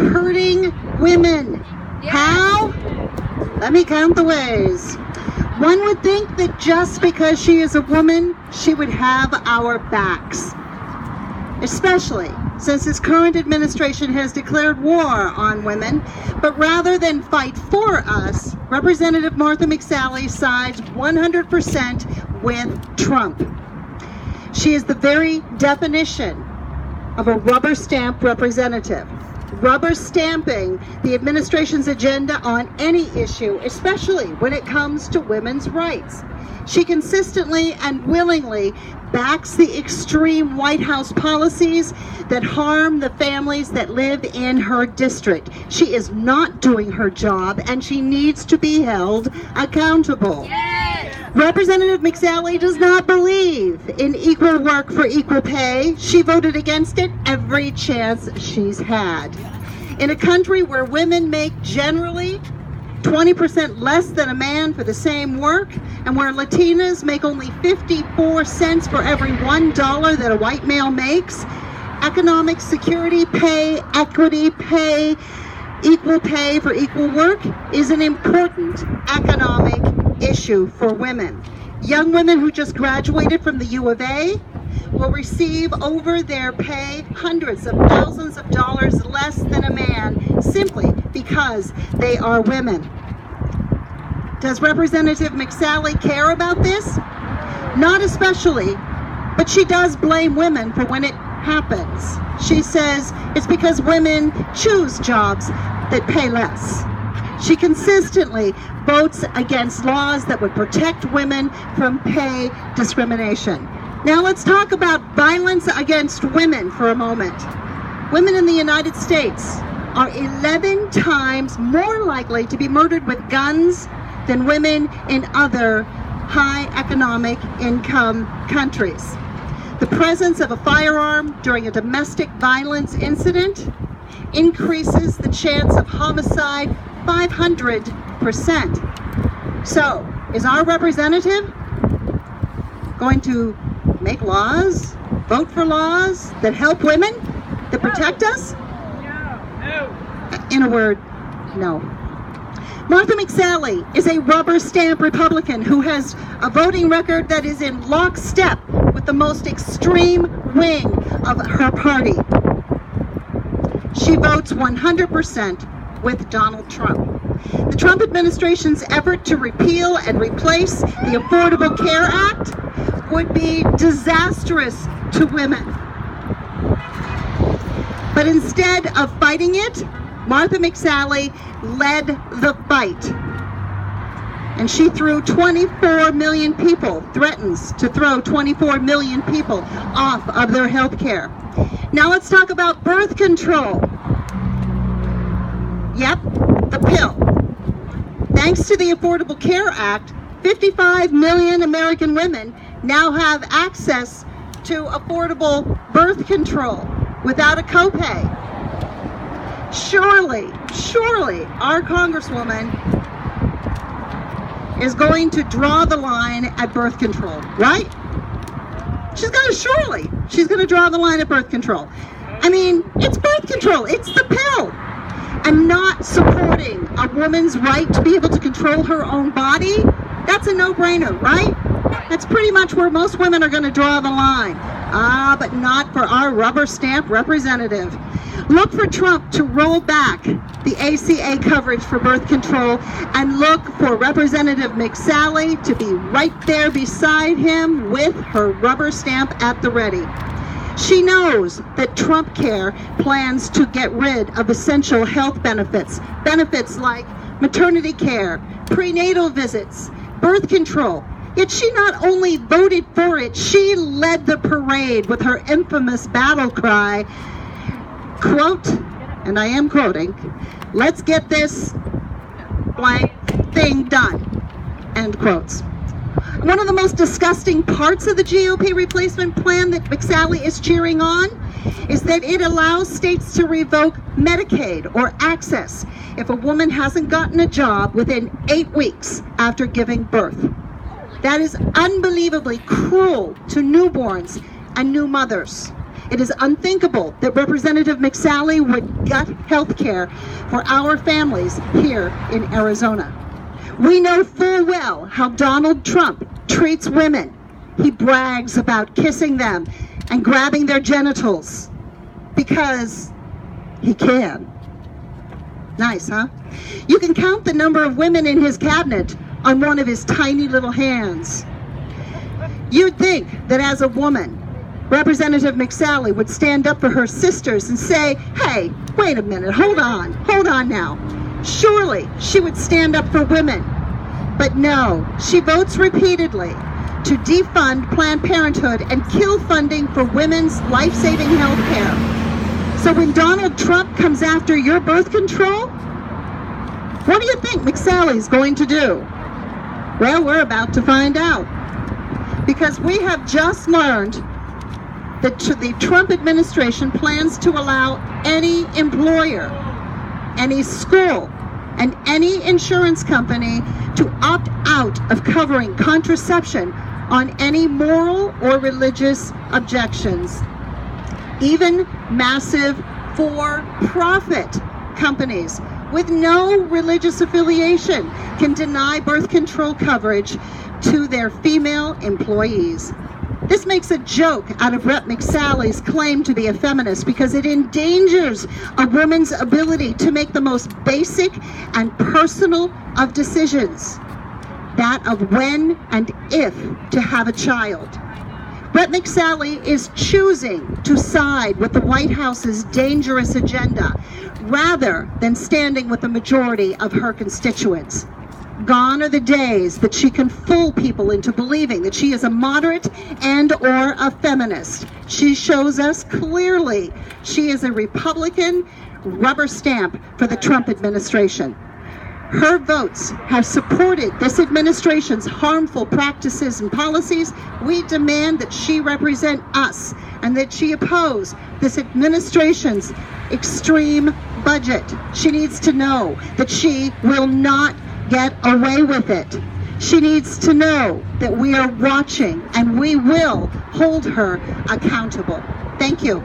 hurting women. How? Let me count the ways. One would think that just because she is a woman, she would have our backs. Especially since this current administration has declared war on women. But rather than fight for us, Representative Martha McSally sides 100% with Trump. She is the very definition of a rubber stamp representative, rubber stamping the administration's agenda on any issue, especially when it comes to women's rights. She consistently and willingly backs the extreme White House policies that harm the families that live in her district. She is not doing her job, and she needs to be held accountable. Yes. Representative McSally does not believe in equal work for equal pay. She voted against it every chance she's had. In a country where women make generally 20% less than a man for the same work, and where Latinas make only 54 cents for every $1 that a white male makes, economic security pay, equity pay, equal pay for equal work is an important economic issue for women. Young women who just graduated from the U of A will receive over their pay hundreds of thousands of dollars less than a man simply because they are women. Does Representative McSally care about this? Not especially, but she does blame women for when it happens. She says it's because women choose jobs that pay less. She consistently votes against laws that would protect women from pay discrimination. Now let's talk about violence against women for a moment. Women in the United States are 11 times more likely to be murdered with guns than women in other high economic income countries. The presence of a firearm during a domestic violence incident increases the chance of homicide 500%. So, is our representative going to make laws, vote for laws that help women, that protect us? No. In a word, no. Martha McSally is a rubber stamp Republican who has a voting record that is in lockstep with the most extreme wing of her party. She votes 100% with Donald Trump. The Trump administration's effort to repeal and replace the Affordable Care Act would be disastrous to women. But instead of fighting it, Martha McSally led the fight. And she threw 24 million people, threatens to throw 24 million people off of their health care. Now let's talk about birth control. Yep, the pill. Thanks to the Affordable Care Act, 55 million American women now have access to affordable birth control without a copay. Surely, our Congresswoman is going to draw the line at birth control, right? She's going to draw the line at birth control. I mean, it's birth control, it's the pill. And not supporting a woman's right to be able to control her own body, that's a no-brainer, right? That's pretty much where most women are going to draw the line. But not for our rubber stamp representative. Look for Trump to roll back the ACA coverage for birth control, and look for Representative McSally to be right there beside him with her rubber stamp at the ready. She knows that TrumpCare plans to get rid of essential health benefits like maternity care, prenatal visits, birth control. Yet she not only voted for it, she led the parade with her infamous battle cry, quote, and I am quoting, "Let's get this blank thing done," end quotes. One of the most disgusting parts of the GOP replacement plan that McSally is cheering on is that it allows states to revoke Medicaid or access if a woman hasn't gotten a job within 8 weeks after giving birth. That is unbelievably cruel to newborns and new mothers. It is unthinkable that Representative McSally would gut health care for our families here in Arizona. We know full well how Donald Trump treats women. He brags about kissing them and grabbing their genitals because he can. Nice, huh? You can count the number of women in his cabinet on one of his tiny little hands. You'd think that as a woman, Representative McSally would stand up for her sisters and say, hey, wait a minute, hold on now. Surely she would stand up for women. But no, she votes repeatedly to defund Planned Parenthood and kill funding for women's life-saving health care. So when Donald Trump comes after your birth control, what do you think McSally's going to do? Well, we're about to find out. Because we have just learned that the Trump administration plans to allow any employer, any school, and any insurance company to opt out of covering contraception on any moral or religious objections. Even massive for-profit companies with no religious affiliation can deny birth control coverage to their female employees. This makes a joke out of Rep. McSally's claim to be a feminist because it endangers a woman's ability to make the most basic and personal of decisions, that of when and if to have a child. Rep. McSally is choosing to side with the White House's dangerous agenda rather than standing with the majority of her constituents. Gone are the days that she can fool people into believing that she is a moderate and or a feminist. She shows us clearly she is a Republican rubber stamp for the Trump administration. Her votes have supported this administration's harmful practices and policies. We demand that she represent us and that she oppose this administration's extreme budget. She needs to know that she will not get away with it. She needs to know that we are watching and we will hold her accountable. Thank you.